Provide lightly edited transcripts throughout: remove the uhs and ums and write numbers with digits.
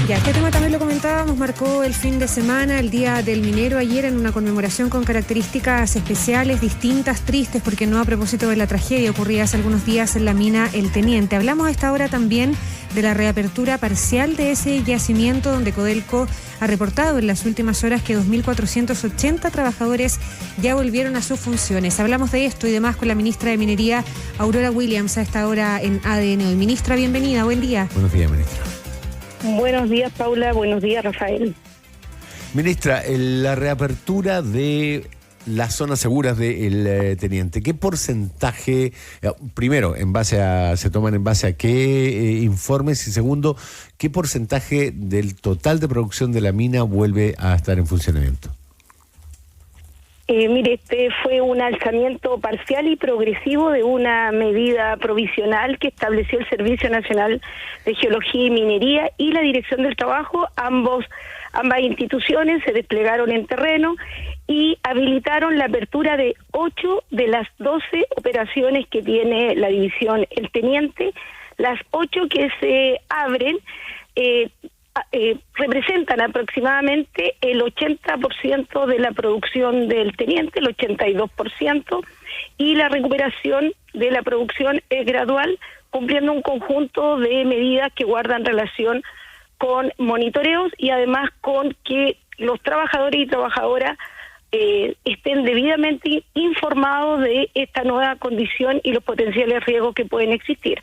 Ya, este tema también lo comentábamos, marcó el fin de semana, el Día del Minero ayer, en una conmemoración con características especiales, distintas, tristes, porque no a propósito de la tragedia ocurrida hace algunos días en la mina El Teniente. Hablamos a esta hora también de la reapertura parcial de ese yacimiento, donde Codelco ha reportado en las últimas horas que 2.480 trabajadores ya volvieron a sus funciones. Hablamos de esto y demás con la ministra de Minería, Aurora Williams, a esta hora en ADN Hoy. Ministra, bienvenida, buen día. Buenos días, ministra. Buenos días, Paula. Buenos días, Rafael. Ministra, la reapertura de las zonas seguras del Teniente, ¿qué porcentaje, primero, se toman en base a qué informes? Y segundo, ¿qué porcentaje del total de producción de la mina vuelve a estar en funcionamiento? Mire, este fue un alzamiento parcial y progresivo de una medida provisional que estableció el Servicio Nacional de Geología y Minería y la Dirección del Trabajo. Ambas instituciones se desplegaron en terreno y habilitaron la apertura de 8 de las 12 operaciones que tiene la división El Teniente. Las 8 que se abren representan aproximadamente el 80% de la producción del Teniente, el 82%, y la recuperación de la producción es gradual, cumpliendo un conjunto de medidas que guardan relación con monitoreos y además con que los trabajadores y trabajadoras estén debidamente informados de esta nueva condición y los potenciales riesgos que pueden existir.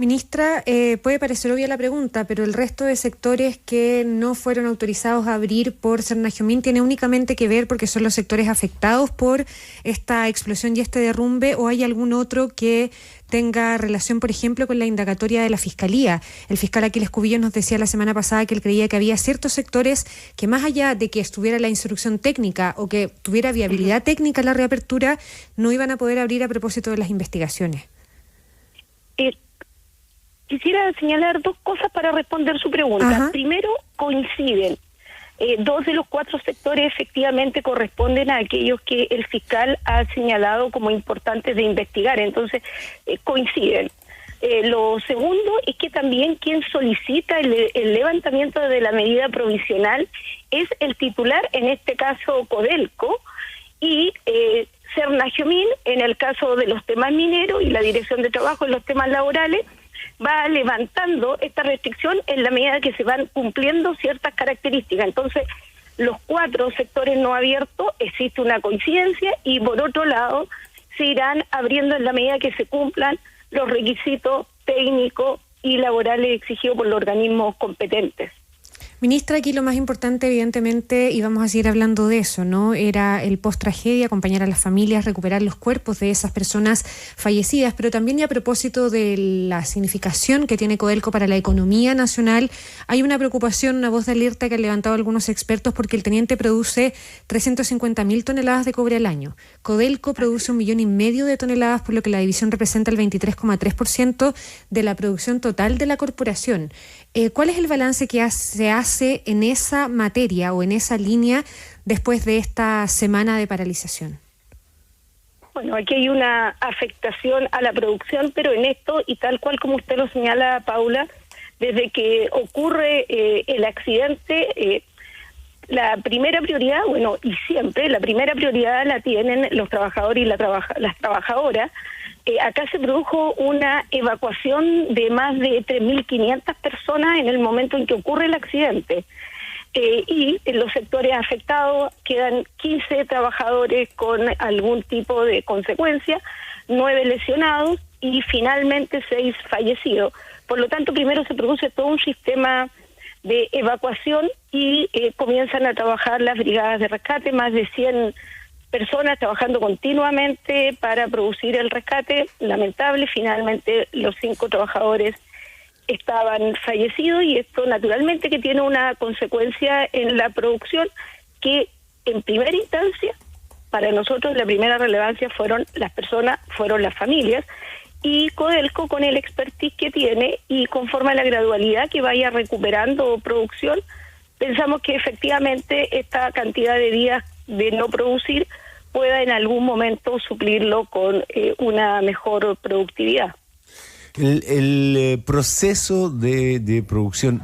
Ministra, puede parecer obvia la pregunta, pero el resto de sectores que no fueron autorizados a abrir por Sernagiomín tiene únicamente que ver porque son los sectores afectados por esta explosión y este derrumbe, ¿o hay algún otro que tenga relación, por ejemplo, con la indagatoria de la Fiscalía? El fiscal Aquiles Cubillos nos decía la semana pasada que él creía que había ciertos sectores que, más allá de que estuviera la instrucción técnica o que tuviera viabilidad técnica la reapertura, no iban a poder abrir a propósito de las investigaciones. Quisiera señalar dos cosas para responder su pregunta. Ajá. Primero, coinciden. 2 de los 4 sectores efectivamente corresponden a aquellos que el fiscal ha señalado como importantes de investigar. Entonces, coinciden. Lo segundo es que también quien solicita el levantamiento de la medida provisional es el titular, en este caso Codelco, y Sernagiomín, en el caso de los temas mineros, y la Dirección de Trabajo en los temas laborales, va levantando esta restricción en la medida que se van cumpliendo ciertas características. Entonces, los 4 sectores no abiertos, existe una coincidencia, y por otro lado, se irán abriendo en la medida que se cumplan los requisitos técnicos y laborales exigidos por los organismos competentes. Ministra, aquí lo más importante, evidentemente, y vamos a seguir hablando de eso, ¿no? Era el post-tragedia, acompañar a las familias, recuperar los cuerpos de esas personas fallecidas, pero también, y a propósito de la significación que tiene Codelco para la economía nacional, hay una preocupación, una voz de alerta que han levantado algunos expertos, porque el Teniente produce 350.000 toneladas de cobre al año. Codelco produce 1,5 millones de toneladas, por lo que la división representa el 23,3% de la producción total de la corporación. ¿Cuál es el balance que se hace en esa materia o en esa línea después de esta semana de paralización? Bueno, aquí hay una afectación a la producción, pero en esto, y tal cual como usted lo señala, Paula, desde que ocurre el accidente, la primera prioridad, y siempre la primera prioridad la tienen los trabajadores y las trabajadoras. Acá se produjo una evacuación de más de 3.500 personas en el momento en que ocurre el accidente. Y en los sectores afectados quedan 15 trabajadores con algún tipo de consecuencia, 9 lesionados y finalmente 6 fallecidos. Por lo tanto, primero se produce todo un sistema de evacuación y comienzan a trabajar las brigadas de rescate, más de 100 personas trabajando continuamente para producir el rescate. Lamentable, finalmente los 5 trabajadores estaban fallecidos, y esto naturalmente que tiene una consecuencia en la producción que en primera instancia, para nosotros la primera relevancia fueron las personas, fueron las familias, y Codelco, con el expertise que tiene y conforme a la gradualidad que vaya recuperando producción, pensamos que efectivamente esta cantidad de días de no producir pueda en algún momento suplirlo con una mejor productividad. El proceso de producción,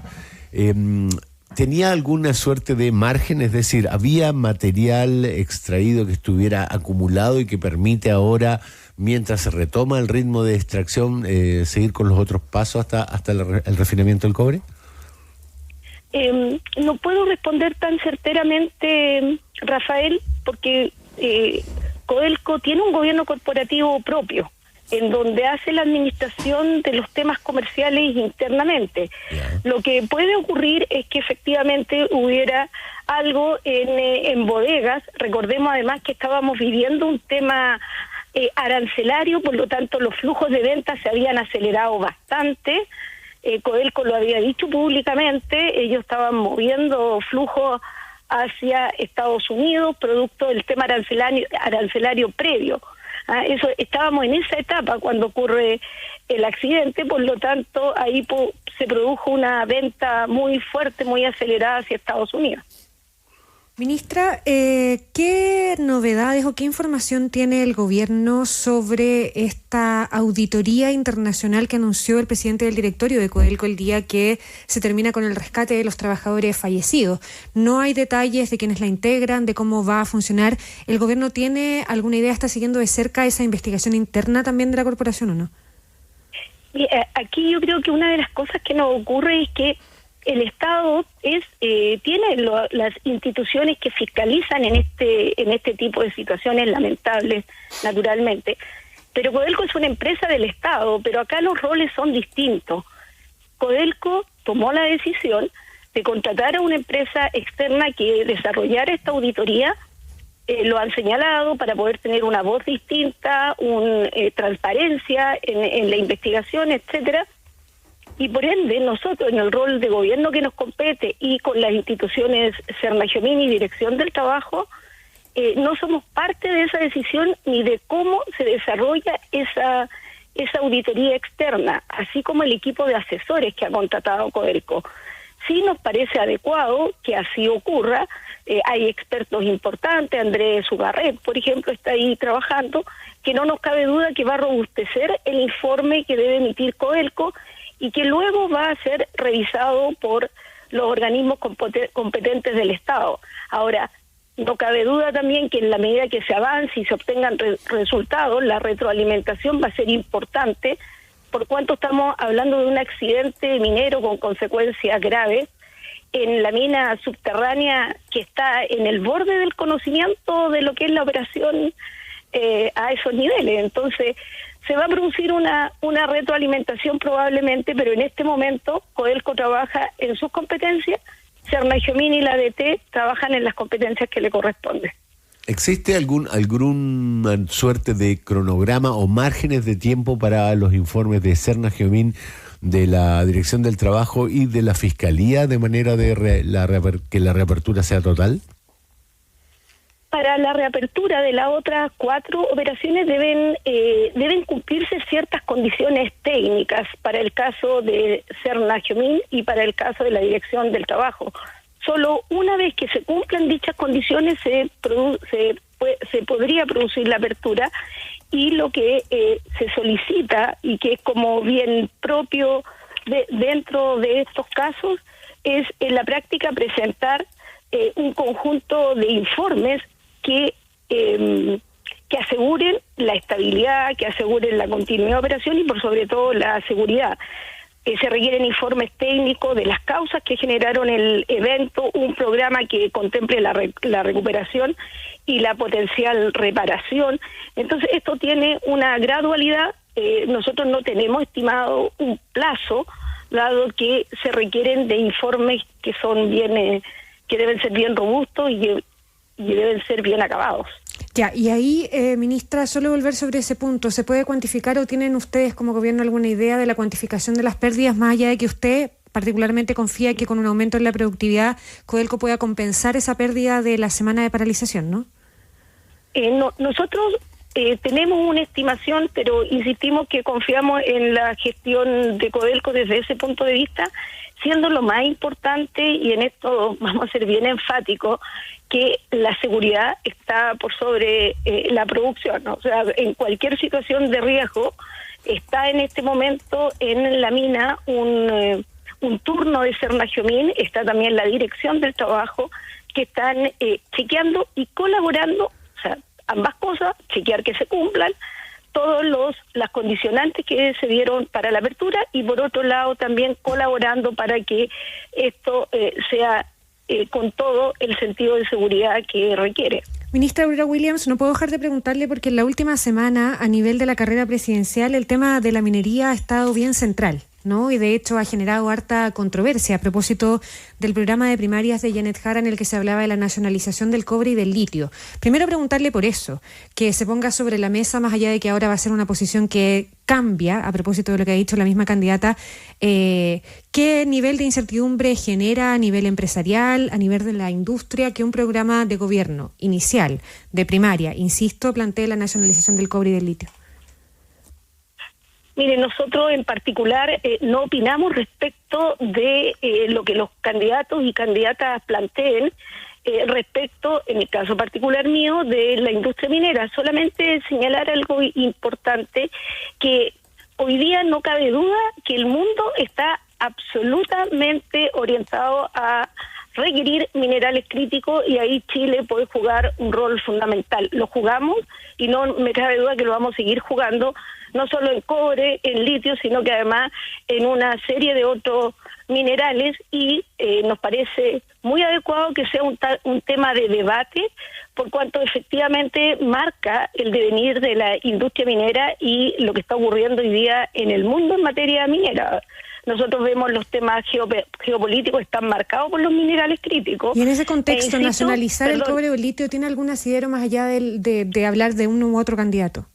¿Tenía alguna suerte de margen? Es decir, ¿había material extraído que estuviera acumulado y que permite ahora, mientras se retoma el ritmo de extracción, seguir con los otros pasos hasta el refinamiento del cobre? No puedo responder tan certeramente, Rafael, porque Codelco tiene un gobierno corporativo propio, en donde hace la administración de los temas comerciales internamente. Yeah. Lo que puede ocurrir es que efectivamente hubiera algo en bodegas. Recordemos además que estábamos viviendo un tema arancelario, por lo tanto los flujos de ventas se habían acelerado bastante. Codelco lo había dicho públicamente, ellos estaban moviendo flujos hacia Estados Unidos, producto del tema arancelario previo. Eso, estábamos en esa etapa cuando ocurre el accidente, por lo tanto ahí se produjo una venta muy fuerte, muy acelerada hacia Estados Unidos. Ministra, ¿qué novedades o qué información tiene el gobierno sobre esta auditoría internacional que anunció el presidente del directorio de Codelco el día que se termina con el rescate de los trabajadores fallecidos? No hay detalles de quiénes la integran, de cómo va a funcionar. ¿El gobierno tiene alguna idea, está siguiendo de cerca esa investigación interna también de la corporación o no? Y, aquí yo creo que una de las cosas que nos ocurre es que el Estado tiene las instituciones que fiscalizan en este tipo de situaciones lamentables, naturalmente. Pero Codelco es una empresa del Estado, pero acá los roles son distintos. Codelco tomó la decisión de contratar a una empresa externa que desarrollara esta auditoría. Lo han señalado para poder tener una voz distinta, transparencia en la investigación, etcétera. Y por ende, nosotros, en el rol de gobierno que nos compete y con las instituciones Serna-Giomini y Dirección del Trabajo, no somos parte de esa decisión ni de cómo se desarrolla esa auditoría externa, así como el equipo de asesores que ha contratado Codelco. Sí nos parece adecuado que así ocurra. Hay expertos importantes, Andrés Ugarret, por ejemplo, está ahí trabajando, que no nos cabe duda que va a robustecer el informe que debe emitir Codelco y que luego va a ser revisado por los organismos competentes del Estado. Ahora, no cabe duda también que en la medida que se avance y se obtengan resultados, la retroalimentación va a ser importante, por cuanto estamos hablando de un accidente minero con consecuencias graves en la mina subterránea que está en el borde del conocimiento de lo que es la operación a esos niveles. Entonces, se va a producir una retroalimentación probablemente, pero en este momento Codelco trabaja en sus competencias, Serna-Giomini y la ADT trabajan en las competencias que le corresponden. ¿Existe alguna suerte de cronograma o márgenes de tiempo para los informes de Serna-Giomini, de la Dirección del Trabajo y de la Fiscalía, de manera de que la reapertura sea total? Para la reapertura de las otras 4 operaciones deben cumplirse ciertas condiciones técnicas para el caso de Serna-Giomini y para el caso de la Dirección del Trabajo. Solo una vez que se cumplan dichas condiciones se podría producir la apertura, y lo que se solicita y que es como bien propio dentro de estos casos es en la práctica presentar un conjunto de informes que aseguren la estabilidad, que aseguren la continuidad de operación y por sobre todo la seguridad. Se requieren informes técnicos de las causas que generaron el evento, un programa que contemple la recuperación y la potencial reparación. Entonces esto tiene una gradualidad. Nosotros no tenemos estimado un plazo, dado que se requieren de informes que son bien, que deben ser bien robustos y deben ser bien acabados. Ya, y ahí, ministra, solo volver sobre ese punto, ¿se puede cuantificar o tienen ustedes como gobierno alguna idea de la cuantificación de las pérdidas, más allá de que usted particularmente confía que con un aumento en la productividad Codelco pueda compensar esa pérdida de la semana de paralización, ¿no? Nosotros tenemos una estimación, pero insistimos que confiamos en la gestión de Codelco desde ese punto de vista, siendo lo más importante, y en esto vamos a ser bien enfáticos, que la seguridad está por sobre la producción, ¿no? O sea, en cualquier situación de riesgo está en este momento en la mina un un turno de Sernagiomín, está también la dirección del trabajo, que están chequeando y colaborando, o sea, ambas cosas, chequear que se cumplan todos las condicionantes que se dieron para la apertura, y por otro lado también colaborando para que esto sea con todo el sentido de seguridad que requiere. Ministra Aurora Williams, no puedo dejar de preguntarle porque en la última semana, a nivel de la carrera presidencial, el tema de la minería ha estado bien central, ¿no? Y de hecho ha generado harta controversia a propósito del programa de primarias de Janet Jara, en el que se hablaba de la nacionalización del cobre y del litio. Primero preguntarle por eso, que se ponga sobre la mesa, más allá de que ahora va a ser una posición que cambia, a propósito de lo que ha dicho la misma candidata, ¿qué nivel de incertidumbre genera a nivel empresarial, a nivel de la industria, que un programa de gobierno inicial, de primaria, insisto, plantee la nacionalización del cobre y del litio? Mire, nosotros en particular no opinamos respecto de lo que los candidatos y candidatas planteen respecto, en el caso particular mío, de la industria minera. Solamente señalar algo importante, que hoy día no cabe duda que el mundo está absolutamente orientado a requerir minerales críticos, y ahí Chile puede jugar un rol fundamental. Lo jugamos y no me cabe duda que lo vamos a seguir jugando, no solo en cobre, en litio, sino que además en una serie de otros minerales, y nos parece muy adecuado que sea un tema de debate, por cuanto efectivamente marca el devenir de la industria minera y lo que está ocurriendo hoy día en el mundo en materia minera. Nosotros vemos los temas geopolíticos están marcados por los minerales críticos. Y en ese contexto, nacionalizar el cobre o el litio, ¿tiene algún asidero más allá de hablar de uno u otro candidato?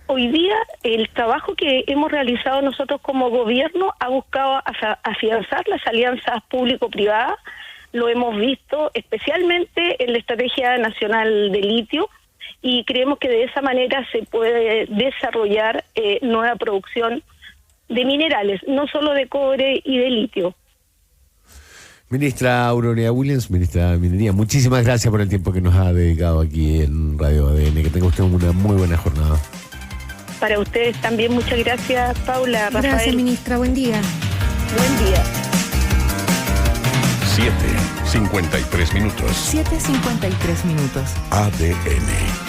Hoy día el trabajo que hemos realizado nosotros como gobierno ha buscado afianzar las alianzas público-privadas. Lo hemos visto especialmente en la Estrategia Nacional de Litio, y creemos que de esa manera se puede desarrollar nueva producción de minerales, no solo de cobre y de litio. Ministra Aurora Williams, ministra de Minería, muchísimas gracias por el tiempo que nos ha dedicado aquí en Radio ADN. Que tenga usted una muy buena jornada. Para ustedes también, muchas gracias, Paula, Rafael. Gracias, ministra, buen día. Buen día. 7:53 minutos. 7:53 minutos. ADN.